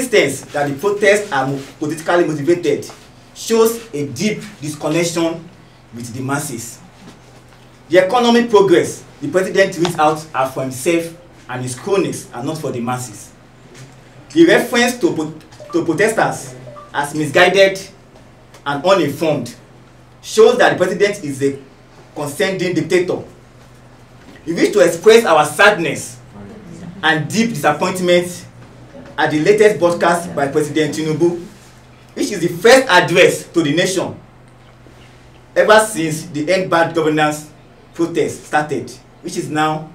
instance that the protests are politically motivated shows a deep disconnection with the masses. The economic progress the president reads out are for himself and his cronies and not for the masses. The reference to protesters as misguided and uninformed shows that the president is a condescending dictator. We wish to express our sadness and deep disappointment at the latest broadcast by President Tinubu, which is the first address to the nation ever since the End Bad Governance protest started, which is now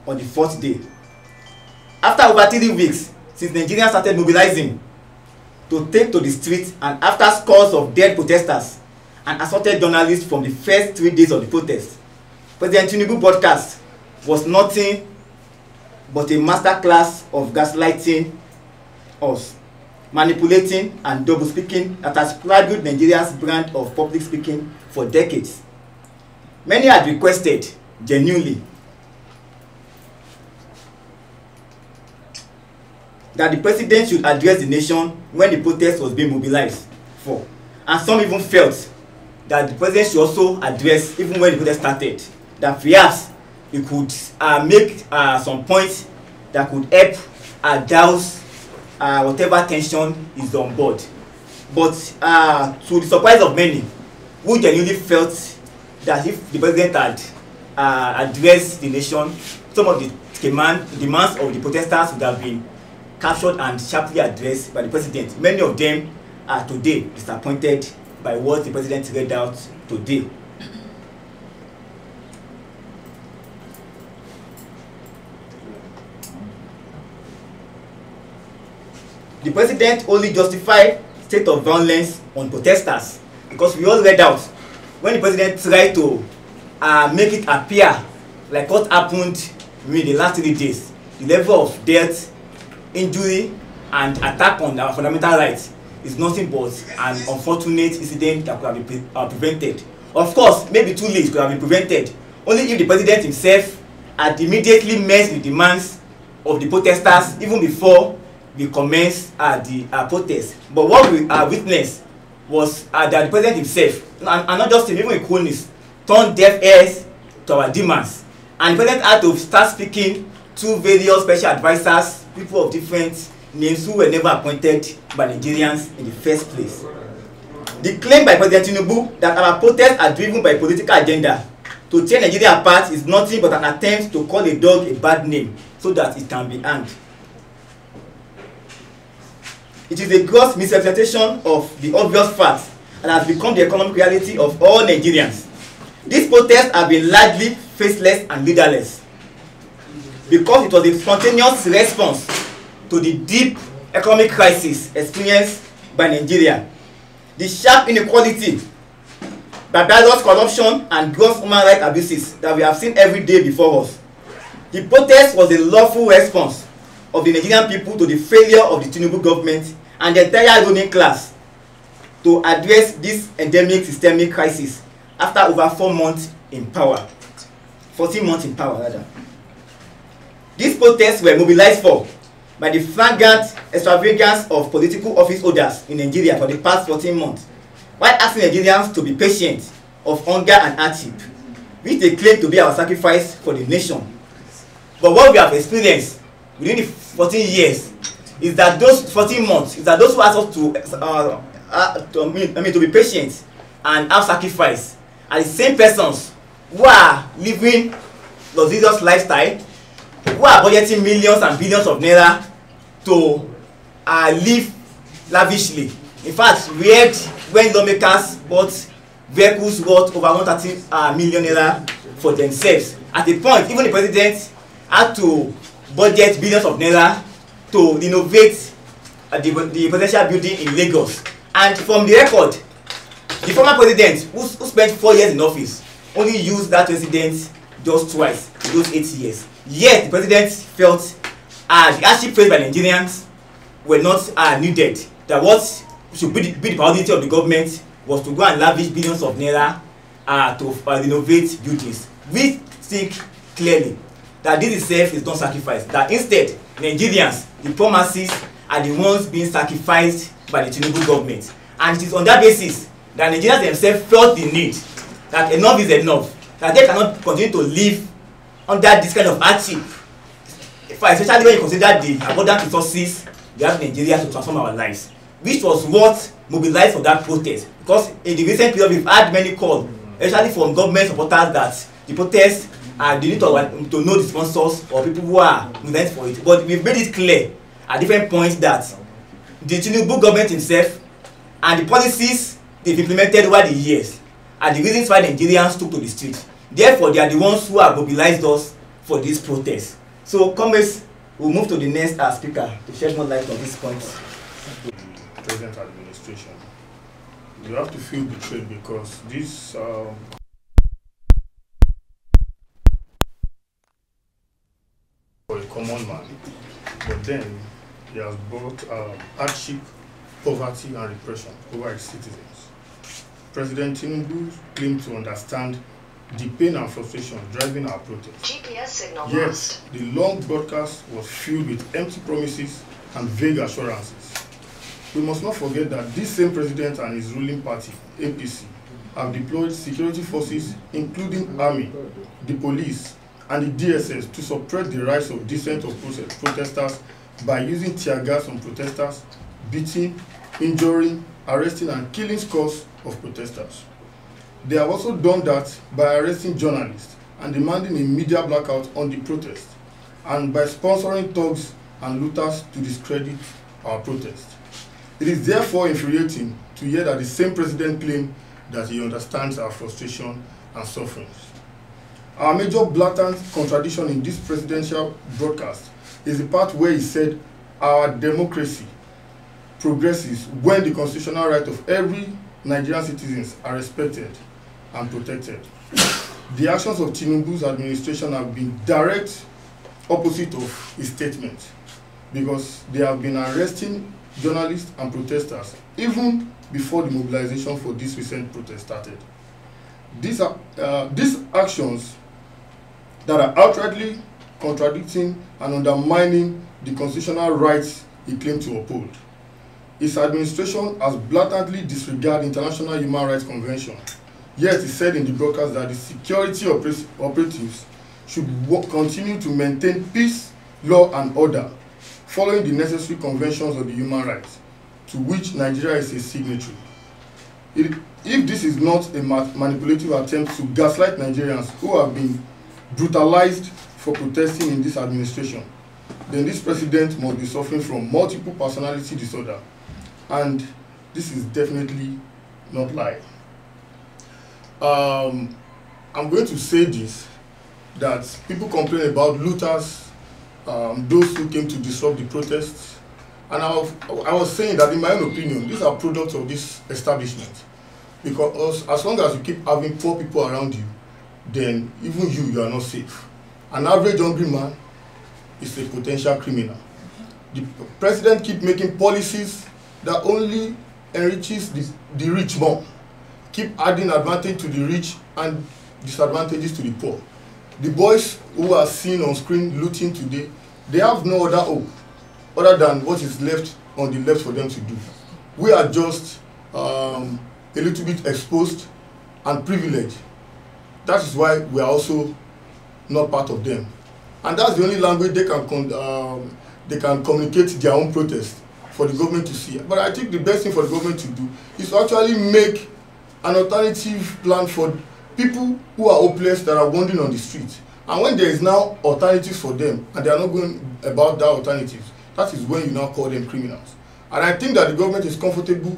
on the 4th day. After over 3 weeks since Nigerians started mobilizing to take to the streets, and after scores of dead protesters and assaulted journalists from the first 3 days of the protest, President Tinubu's broadcast was nothing but a masterclass of gaslighting us, manipulating and double speaking that has plagued Nigeria's brand of public speaking for decades. Many had requested genuinely that the president should address the nation when the protest was being mobilized for, and some even felt that the president should also address even when the protest started, that perhaps he could make some points that could help douse whatever tension is on board. But to the surprise of many, who genuinely felt that if the president had addressed the nation, some of the demands of the protesters would have been captured and sharply addressed by the president. Many of them are today disappointed by what the president read out today. The president only justified state of violence on protesters because we all read out when the president tried to make it appear like what happened in the last 3 days. The level of death, injury, and attack on our fundamental rights is nothing but an unfortunate incident that could have been prevented. Of course, maybe too late, could have been prevented only if the president himself had immediately met the demands of the protesters even before we commenced the protest. But what we witnessed was that the president himself, and not just him, even cronies, turned deaf ears to our demands. And the president had to start speaking to various special advisors, people of different names who were never appointed by Nigerians in the first place. The claim by President Tinubu that our protests are driven by a political agenda to tear Nigeria apart is nothing but an attempt to call a dog a bad name so that it can be hanged. It is a gross misrepresentation of the obvious fact and has become the economic reality of all Nigerians. These protests have been largely faceless and leaderless because it was a spontaneous response to the deep economic crisis experienced by Nigeria. The sharp inequality, barbarous corruption, and gross human rights abuses that we have seen every day before us. The protest was a lawful response of the Nigerian people to the failure of the Tinubu government and the entire ruling class to address this endemic systemic crisis after over 4 months in power. 14 months in power, rather. These protests were mobilized for by the flagrant extravagance of political office holders in Nigeria for the past 14 months, while asking Nigerians to be patient of hunger and hardship, which they claim to be our sacrifice for the nation. But what we have experienced within the 14 years is that those 14 months, is that those who ask us to be patient and have sacrifice are the same persons who are living luxurious lifestyle, who are budgeting millions and billions of naira to live lavishly. In fact, we heard when lawmakers bought vehicles worth over 130 million naira for themselves. At a point, even the president had to budget billions of naira to renovate the presidential building in Lagos. And from the record, the former president, who spent 4 years in office, only used that residence just twice in those 8 years. Yet the president felt the hardship faced by Nigerians were not needed. That what should be the priority of the government was to go and lavish billions of naira to renovate buildings. We think clearly that this itself is not sacrifice. That instead, Nigerians, the poor masses, are the ones being sacrificed by the Tinubu government. And it is on that basis that Nigerians themselves felt the need that enough is enough, that they cannot continue to live under this kind of hardship, especially when you consider the abundant resources we have in Nigeria to transform our lives, which was what mobilized for that protest. Because in the recent period we've had many calls, especially from government supporters, that the protest and they need to know the sponsors or people who are moving for it. But we've made it clear at different points that the Tinubu government himself and the policies they've implemented over the years are the reasons why Nigerians took to the street. Therefore, they are the ones who have mobilized us for this protest. So, comrades, we'll move to the next speaker to shed more light on these points. The present administration, you have to feel betrayed because this for a common man, but then he has brought hardship, poverty, and repression over his citizens. President Tinubu claimed to understand the pain and frustration driving our protest. GPS signal Yet, lost. the long broadcast was filled with empty promises and vague assurances. We must not forget that this same president and his ruling party, APC, have deployed security forces, including army, the police, and the DSS to suppress the rights of dissent of protesters by using tear gas on protesters, beating, injuring, arresting, and killing scores of protesters. They have also done that by arresting journalists and demanding a media blackout on the protest, and by sponsoring thugs and looters to discredit our protest. It is therefore infuriating to hear that the same president claimed that he understands our frustration and sufferings. Our major blatant contradiction in this presidential broadcast is the part where he said our democracy progresses when the constitutional right of every Nigerian citizens are respected and protected. The actions of Tinubu's administration have been direct opposite of his statement, because they have been arresting journalists and protesters even before the mobilization for this recent protest started. These actions that are outrightly contradicting and undermining the constitutional rights he claimed to uphold. His administration has blatantly disregarded International Human Rights Convention. Yet he said in the broadcast that the security operatives should continue to maintain peace, law, and order, following the necessary conventions of the human rights, to which Nigeria is a signatory. If this is not a manipulative attempt to gaslight Nigerians who have been brutalized for protesting in this administration, then this president must be suffering from multiple personality disorder, and this is definitely not lie. I'm going to say this, that people complain about looters, those who came to disrupt the protests, and I was saying that in my own opinion, these are products of this establishment, because as long as you keep having poor people around you, then even you are not safe. An average hungry man is a potential criminal. The president keeps making policies that only enriches the rich more, keep adding advantage to the rich and disadvantages to the poor. The boys who are seen on screen looting today, they have no other hope other than what is left on the left for them to do. We are just a little bit exposed and privileged. That is why we are also not part of them. And that's the only language they can communicate their own protest for the government to see. But I think the best thing for the government to do is to actually make an alternative plan for people who are hopeless, that are wandering on the street. And when there is now alternatives for them and they are not going about that alternatives, that is when you now call them criminals. And I think that the government is comfortable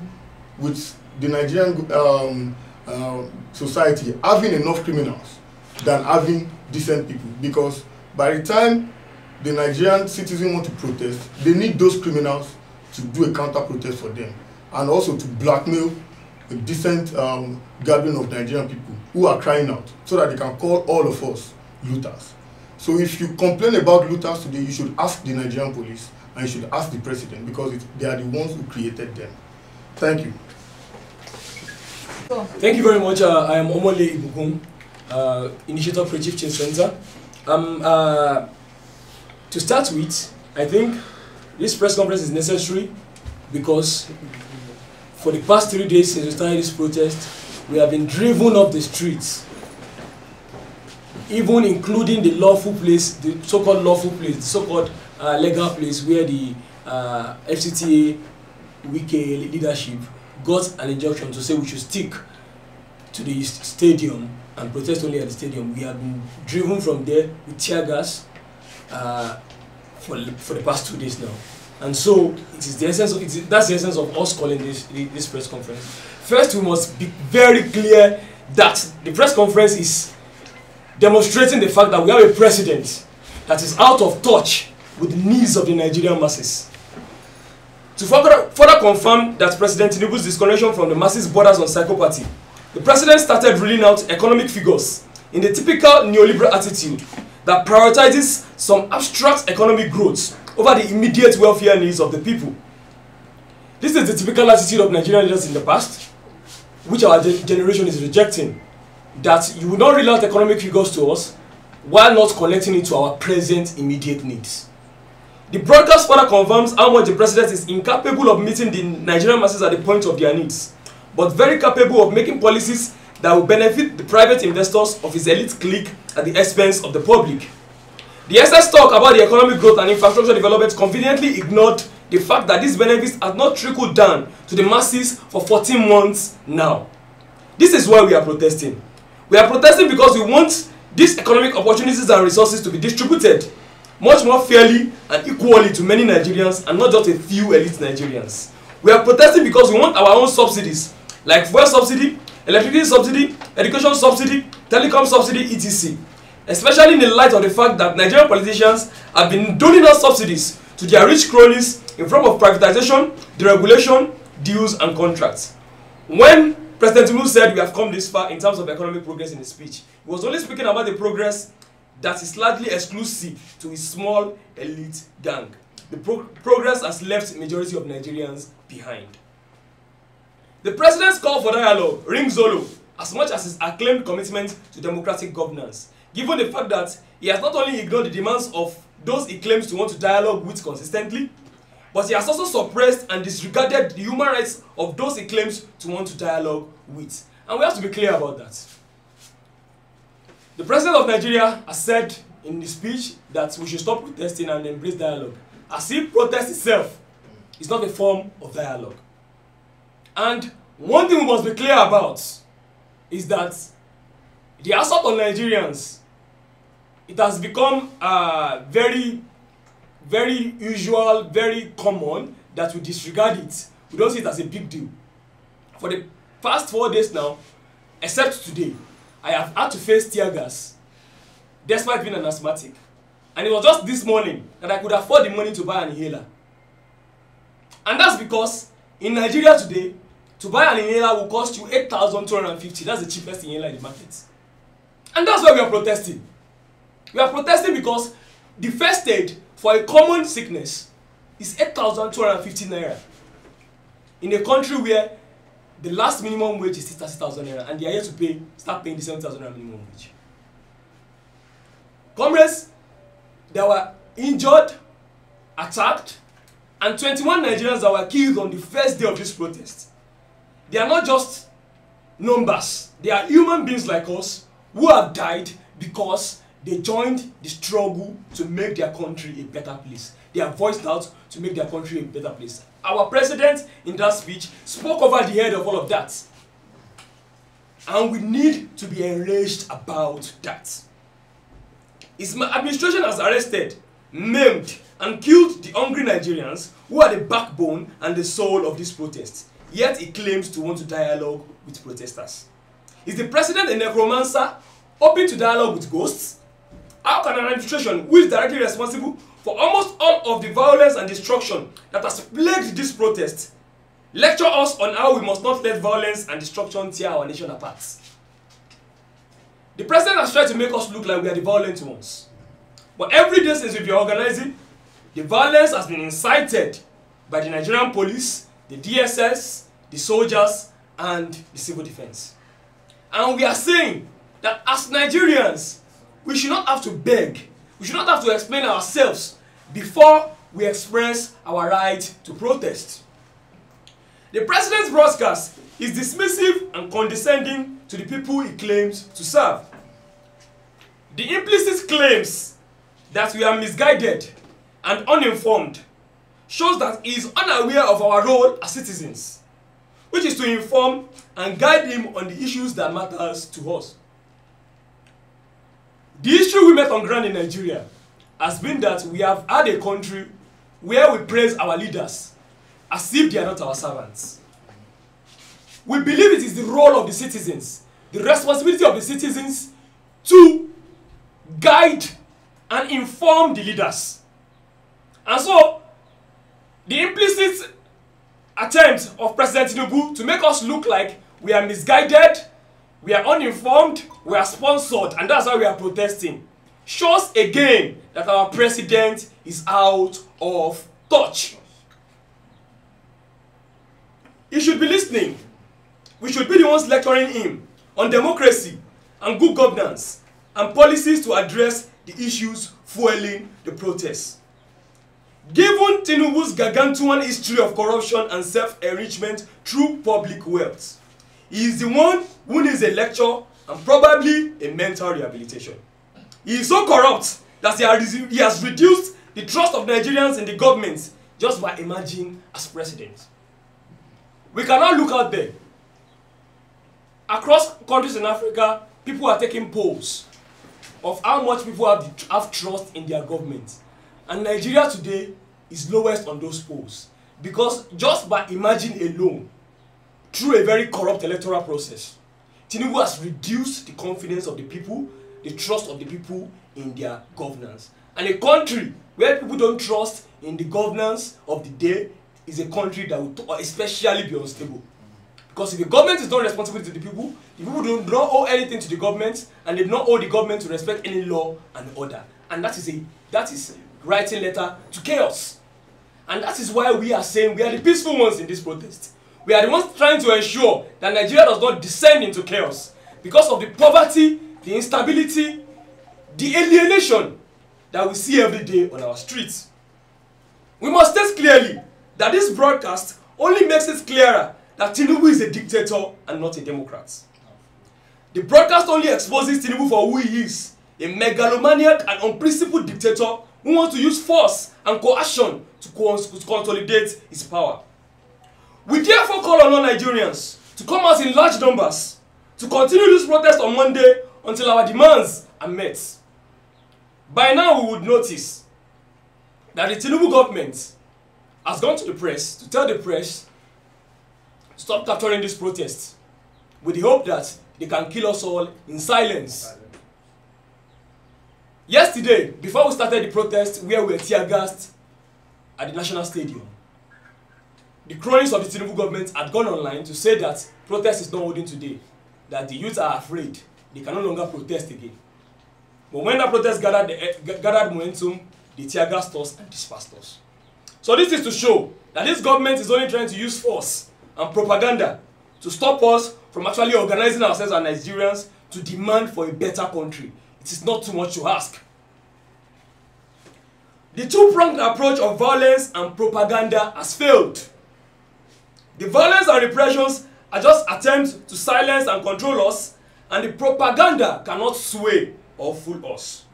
with the Nigerian society having enough criminals than having decent people, because by the time the Nigerian citizens want to protest, they need those criminals to do a counter protest for them, and also to blackmail a decent gathering of Nigerian people who are crying out, so that they can call all of us looters. So if you complain about looters today, you should ask the Nigerian police and you should ask the president, because they are the ones who created them. Thank you. Thank you very much. I am Omole Ibukum, initiator of Creative Change Center. To start with, I think This press conference is necessary because for the past 3 days since we started this protest, we have been driven off the streets, even including the lawful place, the so-called lawful place, the so-called legal place where the FCTA Wike leadership got an injunction to say we should stick to the stadium and protest only at the stadium. We have been driven from there with tear gas for the past 2 days now. And so it is the essence of that's the essence of us calling this press conference. First, we must be very clear that the press conference is demonstrating the fact that we have a president that is out of touch with the needs of the Nigerian masses. To further confirm that President Tinubu's disconnection from the masses borders on psychopathy, the president started reeling out economic figures in the typical neoliberal attitude that prioritizes some abstract economic growth over the immediate welfare needs of the people. This is the typical attitude of Nigerian leaders in the past, which our generation is rejecting, that you will not reel out economic figures to us while not connecting it to our present immediate needs. The broadcast further confirms how much the president is incapable of meeting the Nigerian masses at the point of their needs, but very capable of making policies that will benefit the private investors of his elite clique at the expense of the public. The DSS talk about the economic growth and infrastructure development conveniently ignored the fact that these benefits have not trickled down to the masses for 14 months now. This is why we are protesting. We are protesting because we want these economic opportunities and resources to be distributed much more fairly and equally to many Nigerians and not just a few elite Nigerians. We are protesting because we want our own subsidies like fuel subsidy, electricity subsidy, education subsidy, telecom subsidy, etc. Especially in the light of the fact that Nigerian politicians have been doling out subsidies to their rich cronies in form of privatization, deregulation, deals and contracts. When President Tinubu said we have come this far in terms of economic progress in his speech, he was only speaking about the progress that is largely exclusive to his small elite gang. The progress has left the majority of Nigerians behind. The president's call for dialogue rings hollow as much as his acclaimed commitment to democratic governance, given the fact that he has not only ignored the demands of those he claims to want to dialogue with consistently, but he has also suppressed and disregarded the human rights of those he claims to want to dialogue with. And we have to be clear about that. The president of Nigeria has said in his speech that we should stop protesting and embrace dialogue, as if protest itself is not a form of dialogue. And one thing we must be clear about is that the assault on Nigerians, it has become very, very usual, very common that we disregard it. We don't see it as a big deal. For the past 4 days now, except today, I have had to face tear gas despite being an asthmatic. And it was just this morning that I could afford the money to buy an inhaler. And that's because in Nigeria today, to buy an inhaler will cost you 8,250. That's the cheapest inhaler in the market. And that's why we are protesting. We are protesting because the first aid for a common sickness is 8,250 naira. In a country where the last minimum wage is 30,000 naira and they are here to start paying the 7,000 naira minimum wage. Comrades, they were injured, attacked, and 21 Nigerians that were killed on the first day of this protest. They are not just numbers. They are human beings like us who have died because they joined the struggle to make their country a better place. They are voiced out to make their country a better place. Our president in that speech spoke over the head of all of that. And we need to be enraged about that. His administration has arrested, maimed, and killed the hungry Nigerians who are the backbone and the soul of this protest. Yet he claims to want to dialogue with protesters. Is the president a necromancer, open to dialogue with ghosts? How can an administration who is directly responsible for almost all of the violence and destruction that has plagued this protest lecture us on how we must not let violence and destruction tear our nation apart? The president has tried to make us look like we are the violent ones. But every day since we've been organizing, the violence has been incited by the Nigerian police, the DSS, the soldiers, and the civil defense. And we are saying that as Nigerians, we should not have to beg, we should not have to explain ourselves before we express our right to protest. The president's broadcast is dismissive and condescending to the people he claims to serve. The implicit claims that we are misguided and uninformed shows that he is unaware of our role as citizens, which is to inform and guide him on the issues that matters to us. The issue we met on ground in Nigeria has been that we have had a country where we praise our leaders as if they are not our servants. We believe it is the role of the citizens, the responsibility of the citizens to guide and inform the leaders. And so, the implicit attempt of President Tinubu to make us look like we are misguided, we are uninformed, we are sponsored, and that's why we are protesting, shows again that our president is out of touch. He should be listening. We should be the ones lecturing him on democracy and good governance and policies to address the issues fueling the protests. Given Tinubu's gargantuan history of corruption and self-enrichment through public wealth, he is the one who needs a lecture and probably a mental rehabilitation. He is so corrupt that he has reduced the trust of Nigerians in the government just by emerging as president. We cannot look out there. Across countries in Africa, people are taking polls of how much people have trust in their government. And Nigeria today is lowest on those polls. Because just by emerging alone, through a very corrupt electoral process, Tinubu has reduced the confidence of the people, the trust of the people in their governance. And a country where people don't trust in the governance of the day is a country that will especially be unstable. Because if the government is not responsible to the people do not owe anything to the government, and they do not owe the government to respect any law and order. And that is writing letter to chaos. And that is why we are saying we are the peaceful ones in this protest. We are the ones trying to ensure that Nigeria does not descend into chaos because of the poverty, the instability, the alienation that we see every day on our streets. We must state clearly that this broadcast only makes it clearer that Tinubu is a dictator and not a democrat. The broadcast only exposes Tinubu for who he is, a megalomaniac and unprincipled dictator who wants to use force and coercion to consolidate his power. We therefore call on all Nigerians to come out in large numbers to continue this protest on Monday until our demands are met. By now we would notice that the Tinubu government has gone to the press to tell the press to stop capturing this protest with the hope that they can kill us all in silence. Yesterday, before we started the protest where we were tear-gassed at the National Stadium, the cronies of the Tinubu government had gone online to say that protest is not holding today, that the youth are afraid, they can no longer protest again. But when that protest gathered momentum, they tear-gassed us and dispersed us. So this is to show that this government is only trying to use force and propaganda to stop us from actually organizing ourselves as Nigerians to demand for a better country. It is not too much to ask. The two-pronged approach of violence and propaganda has failed. The violence and repressions are just attempts to silence and control us, and the propaganda cannot sway or fool us.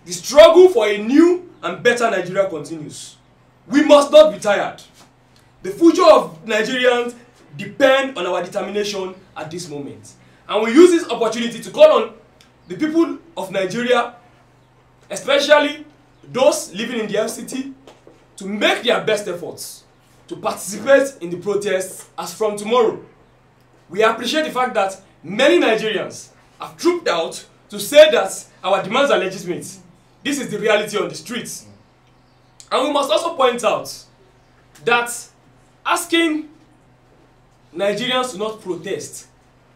The struggle for a new and better Nigeria continues. We must not be tired. The future of Nigerians depend on our determination at this moment. And we use this opportunity to call on the people of Nigeria, especially those living in the FCT, to make their best efforts to participate in the protests as from tomorrow. We appreciate the fact that many Nigerians have trooped out to say that our demands are legitimate. This is the reality on the streets. And we must also point out that asking Nigerians to not protest,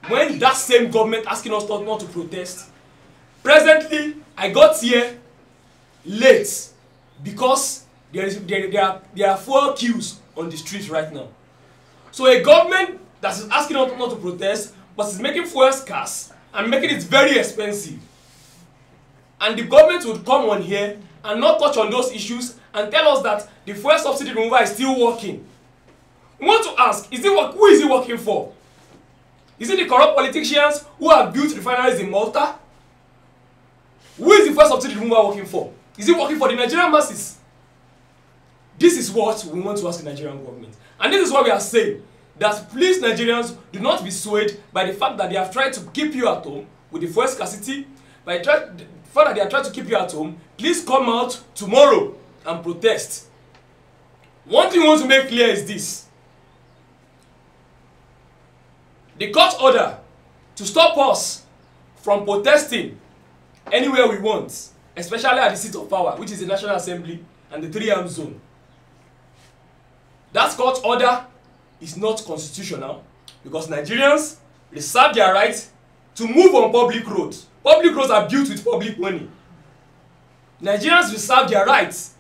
when that same government asking us not to protest, presently I got here late because there are 4 queues on the streets right now. So a government that is asking us not to protest but is making fuel scarce and making it very expensive, and the government would come on here and not touch on those issues and tell us that the fuel subsidy removal is still working. We want to ask, who is it working for? Is it the corrupt politicians who have built refineries in Malta? Who is the fuel subsidy removal working for? Is it working for the Nigerian masses? This is what we want to ask the Nigerian government. And this is what we are saying, that please, Nigerians, do not be swayed by the fact that they have tried to keep you at home with the fuel scarcity. By the fact that they are trying to keep you at home, please come out tomorrow and protest. One thing we want to make clear is this. The court order to stop us from protesting anywhere we want, especially at the seat of power, which is the National Assembly and the 3-arm zone. That court order is not constitutional because Nigerians reserve their right to move on public roads. Public roads are built with public money. Nigerians reserve their rights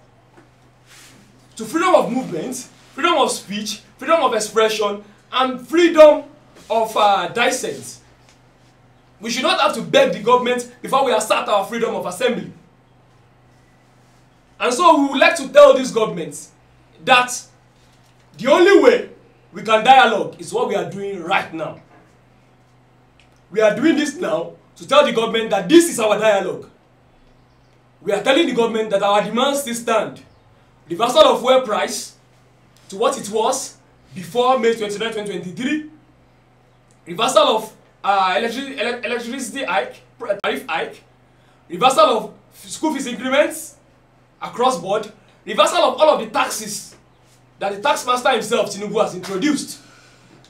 to freedom of movement, freedom of speech, freedom of expression, and freedom of dissent. We should not have to beg the government before we assert our freedom of assembly. And so we would like to tell these governments that the only way we can dialogue is what we are doing right now. We are doing this now to tell the government that this is our dialogue. We are telling the government that our demands still stand. Reversal of fuel price to what it was before May 29, 2023. Reversal of electricity tariff hike. Reversal of school fees increments across board. Reversal of all of the taxes that the tax master himself, Tinubu, has introduced.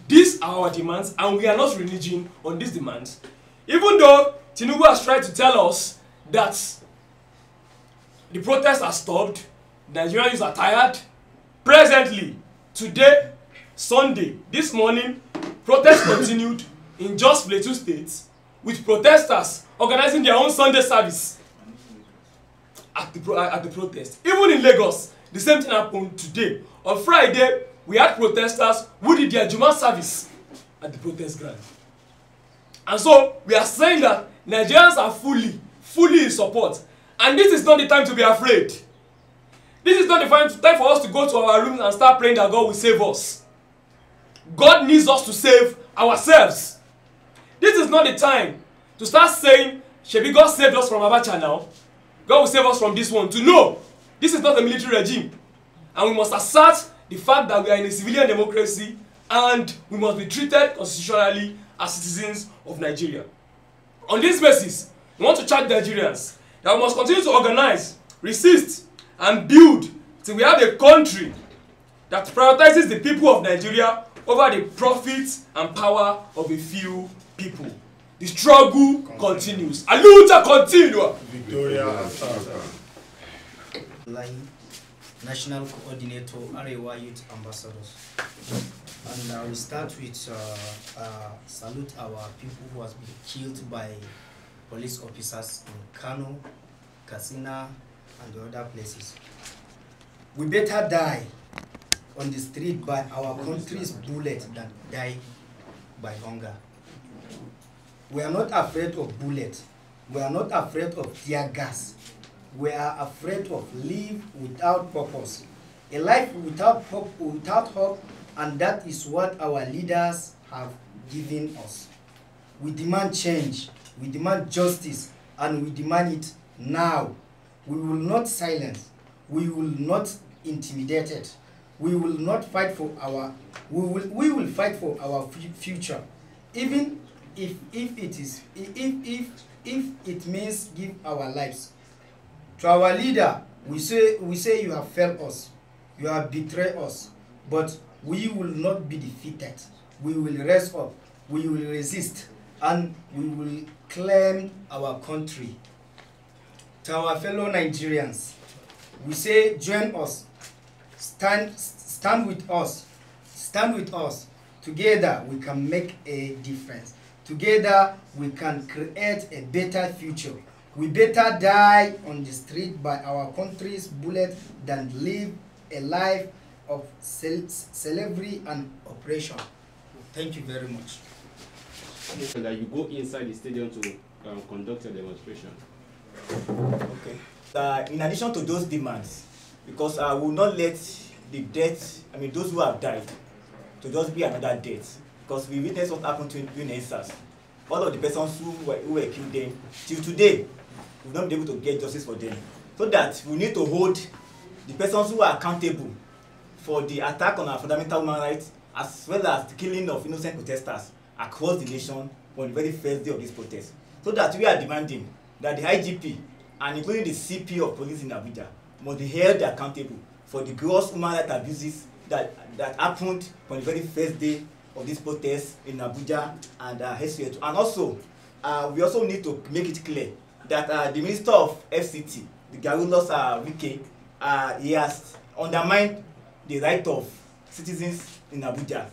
These are our demands, and we are not reneging on these demands. Even though Tinubu has tried to tell us that the protests are stopped, Nigerians are tired. Presently, today, Sunday, this morning, protests continued in Jos Plateau State with protesters organizing their own Sunday service at the protest. Even in Lagos, the same thing happened today. On Friday, we had protesters who did their Juma service at the protest ground. And so, we are saying that Nigerians are fully in support. And this is not the time to be afraid. This is not the time for us to go to our rooms and start praying that God will save us. God needs us to save ourselves. This is not the time to start saying, Shebi, God saved us from Abacha now. God will save us from this one. To know, this is not a military regime. And we must assert the fact that we are in a civilian democracy and we must be treated constitutionally as citizens of Nigeria. On this basis, we want to charge Nigerians that we must continue to organize, resist, and build till we have a country that prioritizes the people of Nigeria over the profits and power of a few people. The struggle continues. A luta continua. Victoria National Coordinator, Arewa Youth Ambassadors. And we start with salute our people who has been killed by police officers in Kano, Katsina, and the other places. We better die on the street by our country's bullet than die by hunger. We are not afraid of bullets. We are not afraid of tear gas. We are afraid of life without purpose. A life without hope, and that is what our leaders have given us. We demand change, we demand justice, and we demand it now. We will not silence, we will not intimidate it. We will not fight for our, we will fight for our future, even if it means give our lives. To our leader, we say you have failed us, you have betrayed us, but we will not be defeated. We will rise up, we will resist, and we will claim our country. To our fellow Nigerians, we say join us, stand with us, stand with us. Together we can make a difference. Together we can create a better future. We better die on the street by our country's bullet than live a life of slavery and oppression. Thank you very much. That you go inside the stadium to conduct a demonstration. Okay. In addition to those demands, because we will not let the death, I mean those who have died, to just be another death, because we witnessed what happened during NSAS. All of the persons who were killed then, till today, we've not been able to get justice for them. So that we need to hold the persons who are accountable for the attack on our fundamental human rights, as well as the killing of innocent protesters across the nation on the very first day of this protest. So that we are demanding that the IGP, and including the CP of police in Abuja, must be held accountable for the gross human rights abuses that happened on the very first day of this protest in Abuja and elsewhere. And also, we also need to make it clear that the Minister of FCT, the Garulus Wike, he has undermined the right of citizens in Abuja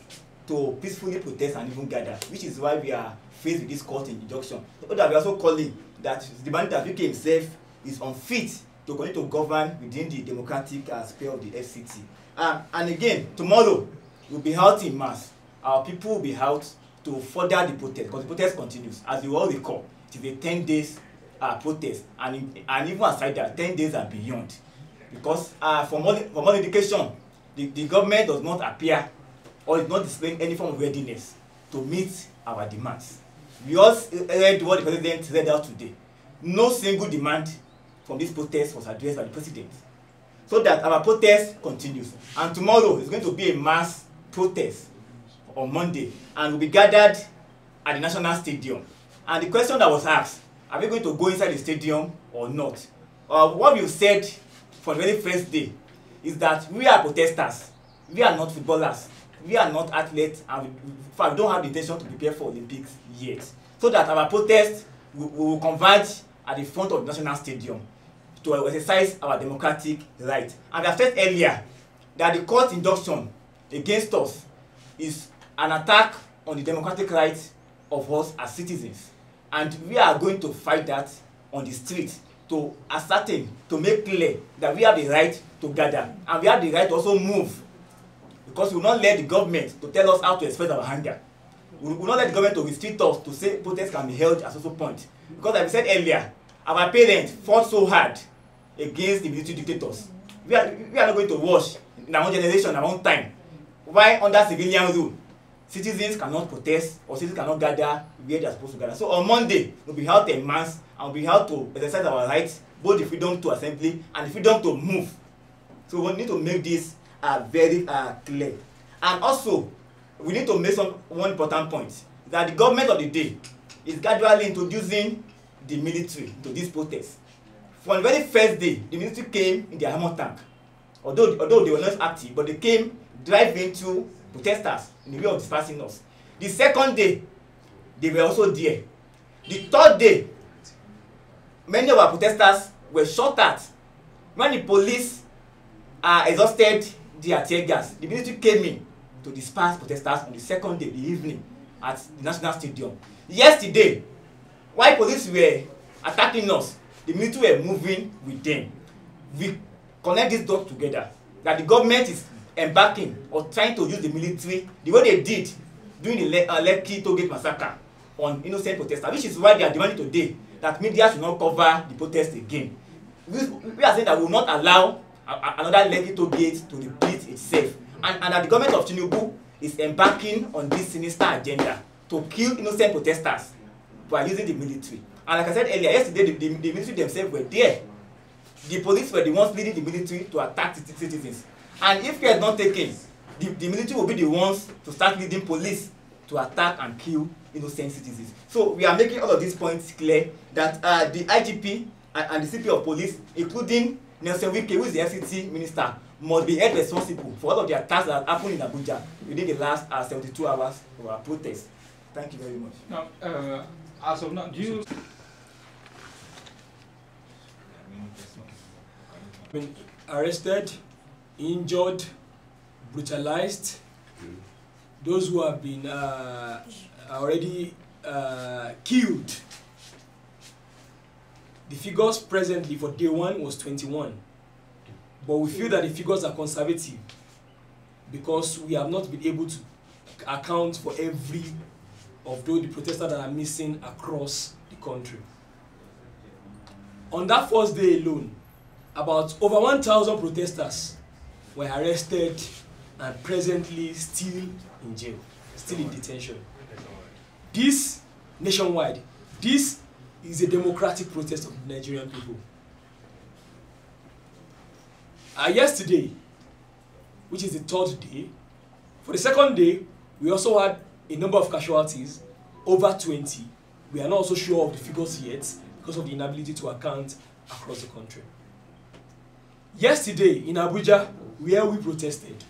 to peacefully protest and even gather, which is why we are faced with this court injunction. So that we are also calling that the man that Wike himself is unfit to continue to govern within the democratic sphere of the FCT. And again, tomorrow we'll be out in mass. Our people will be out to further the protest, because the protest continues. As you all recall, it is a 10 days protest, and even aside that, 10 days and beyond. Because from all indication, the government does not appear or is not displaying any form of readiness to meet our demands. We all read what the president read out today. No single demand from this protest was addressed by the president. So that our protest continues. And tomorrow is going to be a mass protest on Monday, and we'll be gathered at the National Stadium. And the question that was asked, are we going to go inside the stadium or not? What we've said for the very first day is that we are protesters. We are not footballers. We are not athletes, and we don't have the intention to prepare for Olympics yet. So that our protest will converge at the front of the National Stadium to exercise our democratic right. And I said earlier that the court injunction against us is an attack on the democratic rights of us as citizens. And we are going to fight that on the street to ascertain, to make clear that we have the right to gather, and we have the right to also move, because we will not let the government to tell us how to express our anger. We will not let the government to restrict us to say protests can be held at social point. Because like we said earlier, our parents fought so hard against the military dictators. We are not going to watch in our own generation, our own time, why under civilian rule citizens cannot protest or citizens cannot gather where they are supposed to gather. So on Monday, we'll be held en masse, and we'll be held to exercise our rights, both the freedom to assembly and the freedom to move. So we need to make this very clear. And also, we need to make one important point, that the government of the day is gradually introducing the military to this protest. From the very first day, the military came in their armor tank. Although they were not active, but they came driving into protesters in the way of dispersing us. The second day, they were also there. The third day, many of our protesters were shot at. When the police exhausted their tear gas, the military came in to disperse protesters on the second day, the evening, at the National Stadium. Yesterday, while police were attacking us, the military were moving with them. We connect these dots together, that the government is embarking or trying to use the military the way they did during the Lekki Tollgate massacre on innocent protesters, which is why they are demanding today that media should not cover the protest again. We are saying that we will not allow another Lekki Tollgate to repeat itself, and that the government of Tinubu is embarking on this sinister agenda to kill innocent protesters by using the military. And like I said earlier, yesterday the military themselves were there. The police were the ones leading the military to attack citizens. And if care is not taken, the military will be the ones to start leading police to attack and kill innocent citizens. So we are making all of these points clear that the IGP and the CP of police, including Nelson Wike, who is the FCT minister, must be held responsible for all of the attacks that happened in Abuja within the last 72 hours of our protest. Thank you very much. Now, as of now, do you... Been arrested, injured, brutalized. Those who have been already killed. The figures presently for day one was 21. But we feel that the figures are conservative because we have not been able to account for every of those the protesters that are missing across the country. On that first day alone, about over 1,000 protesters were arrested and presently still in jail, still in detention. This, nationwide, this is a democratic protest of the Nigerian people. Yesterday, which is the third day, for the second day, we also had a number of casualties, over 20. We are not also sure of the figures yet because of the inability to account across the country. Yesterday in Abuja, where we protested,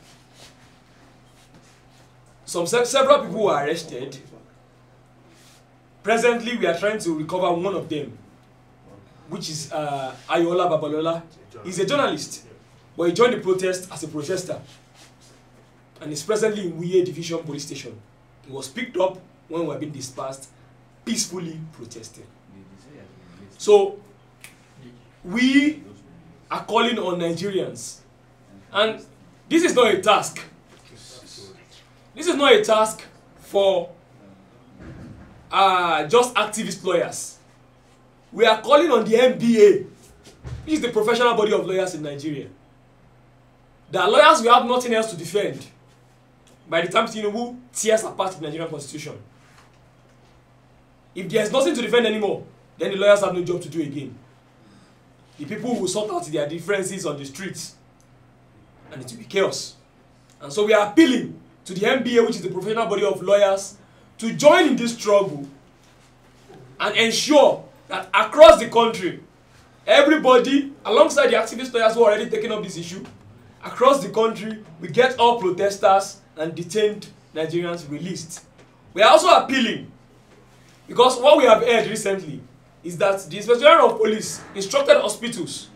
several people were arrested. Presently, we are trying to recover one of them, which is Ayola Babalola. He's a journalist, but he joined the protest as a protester, and is presently in Wuye Division Police Station. He was picked up when we were being dispersed, peacefully protesting. So, we are calling on Nigerians, and this is not a task. This is not a task for just activist lawyers. We are calling on the NBA, which is the professional body of lawyers in Nigeria. The lawyers will have nothing else to defend by the time Tinubu tears apart the Nigerian constitution. If there is nothing to defend anymore, then the lawyers have no job to do again. The people will sort out their differences on the streets, and it will be chaos. And so we are appealing to the NBA, which is the professional body of lawyers, to join in this struggle and ensure that across the country, everybody, alongside the activist lawyers who are already taking up this issue, across the country, we get all protesters and detained Nigerians released. We are also appealing, because what we have heard recently is that the Inspector General of Police instructed hospitals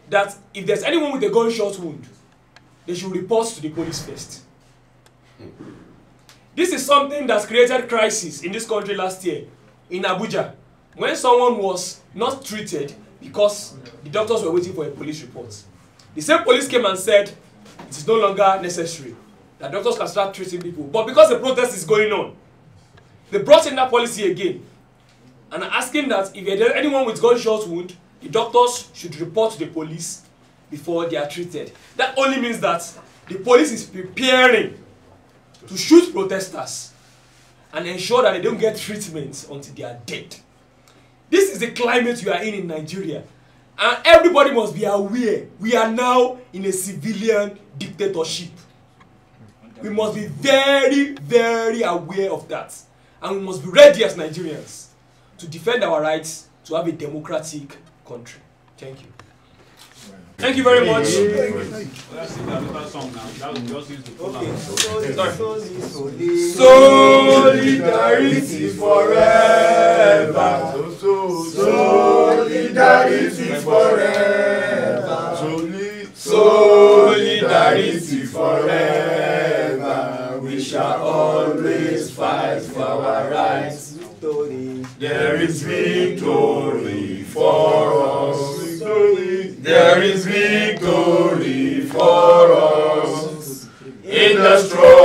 that if there's anyone with a gunshot wound, they should report to the police first. This is something that's created crisis in this country last year in Abuja, when someone was not treated because the doctors were waiting for a police report. The same police came and said it is no longer necessary, that doctors can start treating people. But because the protest is going on, they brought in that policy again and are asking that if there's anyone with gunshot wound, the doctors should report to the police before they are treated. That only means that the police is preparing to shoot protesters and ensure that they don't get treatment until they are dead. This is the climate we are in Nigeria. And everybody must be aware we are now in a civilian dictatorship. We must be very, very aware of that. And we must be ready as Nigerians to defend our rights to have a democratic country. Thank you. Thank you very much. Solidarity forever. Solidarity forever. Solidarity forever. We shall always fight for our rights. There is victory for us. There is victory for us in the struggle.